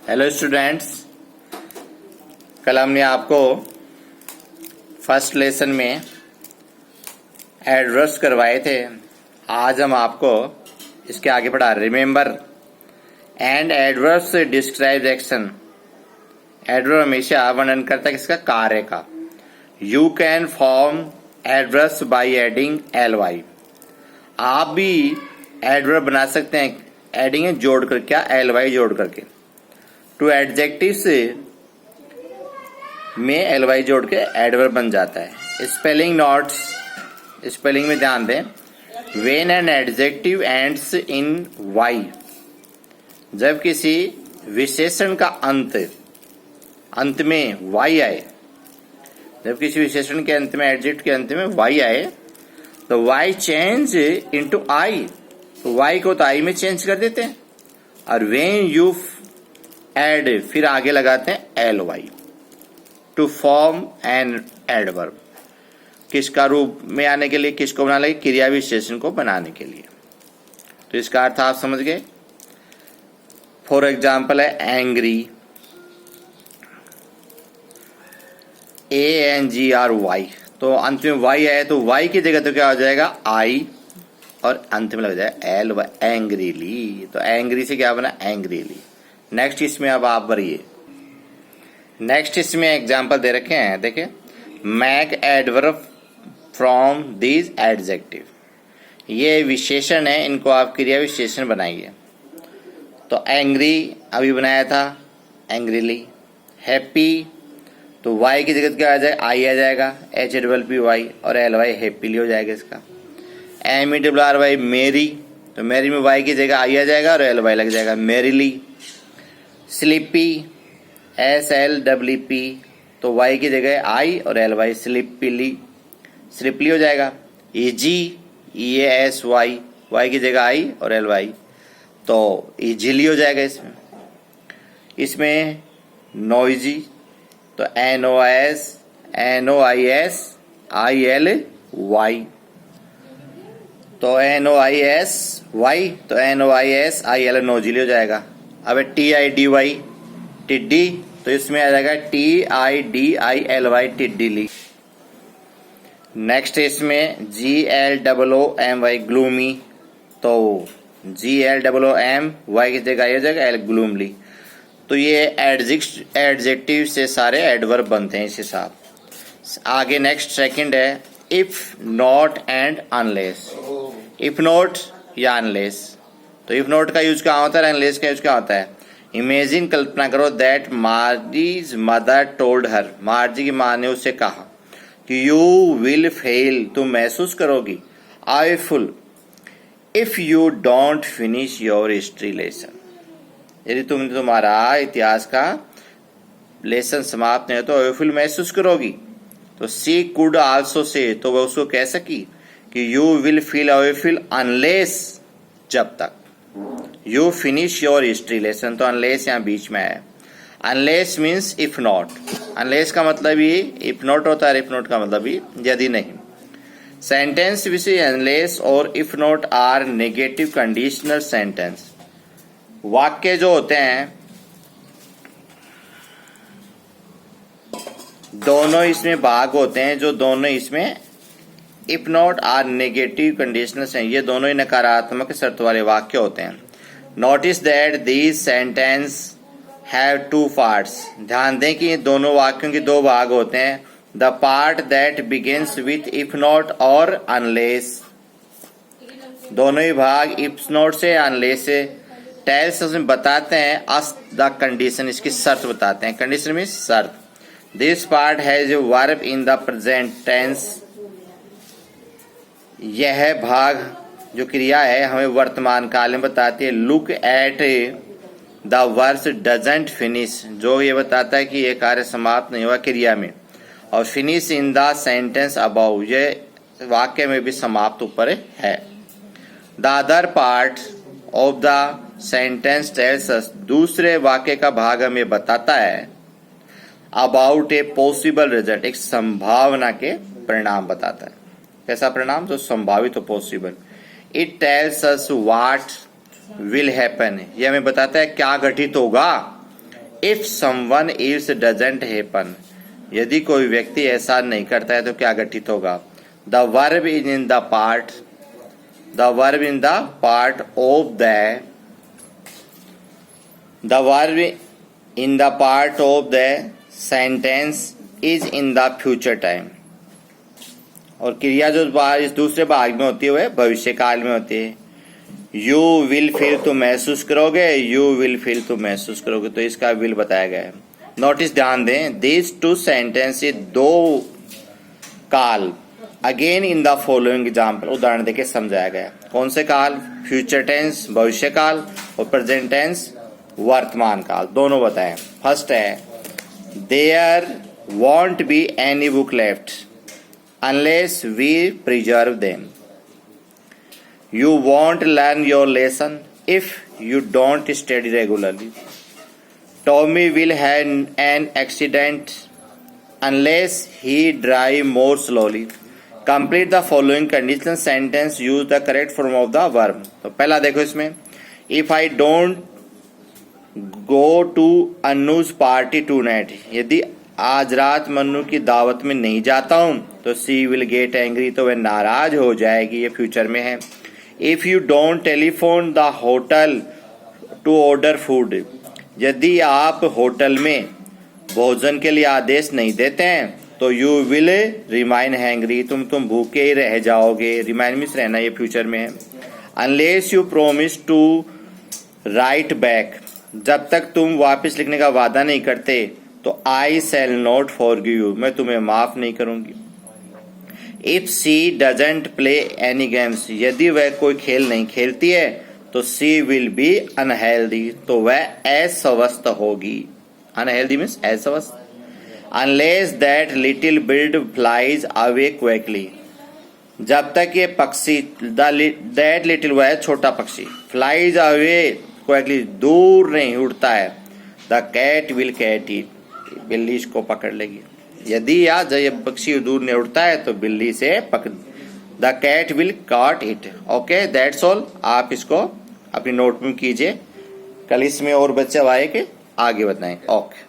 Hello students, कल हमने आपको फर्स्ट लेसन में एडवर्ब्स करवाए थे। आज हम आपको इसके आगे पढ़ा remember and adverbs describe action. Adverb हमेशा वर्णन करता है किसका? कार्य का। You can form adverbs by adding ly। आप भी एडवर्ब बना सकते हैं, एडिंग जोड़ कर, क्या? ly जोड़ करके। टू एडजेक्टिव्स में ly जोड़ के एडवर्ब बन जाता है। स्पेलिंग नोट्स, स्पेलिंग में ध्यान दें। When an adjective ends in y, जब किसी विशेषण का अंत में y आए, जब किसी विशेषण के अंत में, एडजेक्टिव के अंत में y आए, तो y चेंज इनटू i, तो y को तो i में चेंज कर देते हैं। और व्हेन यू एड, फिर आगे लगाते हैं ly to form an adverb. किसका रूप में आने के लिए? किसको बनाने के लिए? क्रिया विशेषण को बनाने के लिए। तो इसका अर्थ आप समझ गए। फॉर एग्जाम्पल है एंग्री, ANGRY, तो अंत में y आए तो y की जगह तो क्या हो जाएगा? I, और अंत में लग जाएगा ly, एंग्रीली। तो एंग्री से क्या बना? एंग्रीली। नेक्स्ट इसमें अब आप भरिए। नेक्स्ट इसमें एग्जाम्पल दे रखे हैं, देखिए। Make adverb from these adjective, ये विशेषण है, इनको आप क्रिया विशेषण बनाइए। तो एंग्री अभी बनाया था, एंग्रीली। हैप्पी, तो y की जगह क्या आ जाएगा? I आ जाएगा, HAPPY, और ly हैप्पीली हो जाएगा इसका। MERRY मेरी, तो मेरी में y की जगह I आ जाएगा और ly लग जाएगा, मेरीली। स्लीपी, SLPP, तो y की जगह I और ly स्लीपीली, स्लीपली हो जाएगा। इजी, EASY, y की जगह I और ly, तो इजीली हो जाएगा इसमें। इसमें नॉइजी, तो NOIS ILY, तो NOISY, तो NOIS IL नोजिली हो जाएगा। अब TIDY टिड्डी, तो इसमें आ जाएगा TIDILY टिड्डीली। नेक्स्ट इसमें GLOOMY ग्लूमी, तो GLOOMY की जगह हो जाएगा L ग्लूमली। तो ये एडजेक्टिव से सारे एडवर्ब बनते हैं इस हिसाब। आगे नेक्स्ट सेकंड है if not and unless. If not या अनलेस, तो इफ नॉट का यूज क्या होता है, अनलेस का यूज क्या होता है? इमेजिन, कल्पना करो, that Margie's mother told her, Margie की माँ ने उसे कहा कि यू विल फेल, तुम महसूस करोगी, awful, if you don't finish your history lesson, यदि तुमने तुम्हारा इतिहास का लेसन समाप्त नहीं हो तो अवेफुल महसूस करोगी। तो सी कुड आल्सो से, तो वह उसको कह सकी कि यू विल फील अवेफुल अनलेस, जब तक you finish your history lesson, तो अनलेस यहाँ बीच में है। Unless means if not, unless का मतलब ये इफ नॉट होता है, इफ नॉट का मतलब ये यदि नहीं। सेंटेंस विच अनलेस और if not are negative conditional sentence. वाक्य जो होते हैं दोनों इसमें भाग होते हैं, जो दोनों इसमें if not are negative conditionals हैं, ये दोनों ही नकारात्मक शर्त वाले वाक्य होते हैं। Notice that these sentence have two parts, ध्यान दें कि दोनों वाक्यों के दो भाग होते हैं। The part that begins with if not और अनलेस, दोनों ही भाग इफ नॉट से अनलेस से टेल्स में बताते हैं अस द कंडीशन, इसकी शर्त बताते हैं। कंडीशन में शर्त। This part has a verb in the present tense, यह भाग जो क्रिया है हमें वर्तमान काल में बताती है। Look at the verb doesn't finish, जो ये बताता है कि ये कार्य समाप्त नहीं हुआ क्रिया में। और finish in the sentence above, ये वाक्य में भी समाप्त ऊपर है। The other part of the sentence tells us, दूसरे वाक्य का भाग हमें बताता है अबाउट ए पॉसिबल रिजल्ट, एक संभावना के परिणाम बताता है। कैसा परिणाम? जो संभावित हो, possible. It tells us what will happen, ये हमें बताता है क्या घटित होगा। If someone ills doesn't happen, यदि कोई व्यक्ति ऐसा नहीं करता है तो क्या घटित होगा? The verb is in the part, the verb in the part of the, the verb in the part of the sentence is in the future time. और क्रिया जो इस दूसरे भाग में होती है वह भविष्य काल में होती है। यू विल फील, तो महसूस करोगे, यू विल फील तो महसूस करोगे, तो इसका विल बताया गया है। नोटिस ध्यान दें, दिस टू सेंटेंस, दो काल again in the following example, उदाहरण देके समझाया गया। कौन से काल? फ्यूचर टेंस भविष्य काल और प्रेजेंट टेंस वर्तमान काल, दोनों बताएं। फर्स्ट है, there won't be any book left unless we preserve them. You won't learn your lesson if you don't study regularly. Tommy will have an accident unless he drive more slowly. Complete the following conditional sentence. Use the correct form of the verb. तो पहला देखो इसमें, if I don't go to Anu's party tonight, यदि आज रात मन्नू की दावत में नहीं जाता हूं तो सी विल गेट एंग्री, तो वह नाराज हो जाएगी, ये फ्यूचर में है। If you don't telephone the hotel to order food, यदि आप होटल में भोजन के लिए आदेश नहीं देते हैं तो यू विल रिमाइन हैंग्री, तुम भूखे ही रह जाओगे। रिमाइन मीन्स रहना, ये फ्यूचर में है। Unless you promise to write back, जब तक तुम वापस लिखने का वादा नहीं करते तो I shall not forgive you, मैं तुम्हें माफ नहीं करूंगी। If she doesn't play any games, यदि वह कोई खेल नहीं खेलती है तो सी विल बी अनहेल्दी, तो वह अस्वस्थ होगी। अनहेल्दी मीन्स अस्वस्थ। Unless that little bird flies away quickly, जब तक ये पक्षी, दैट लिटिल, वह छोटा पक्षी, फ्लाइज अवे क्विकली, दूर नहीं उड़ता है। The cat will catch it, बिल्ली इसको पकड़ लेगी। यदि या जब ये पक्षी दूर नहीं उड़ता है तो बिल्ली से पकड़, the cat will caught it. Okay, that's all. आप इसको अपनी नोट में कीजिए, कल इसमें और बच्चे आए के आगे बताएं। ओके।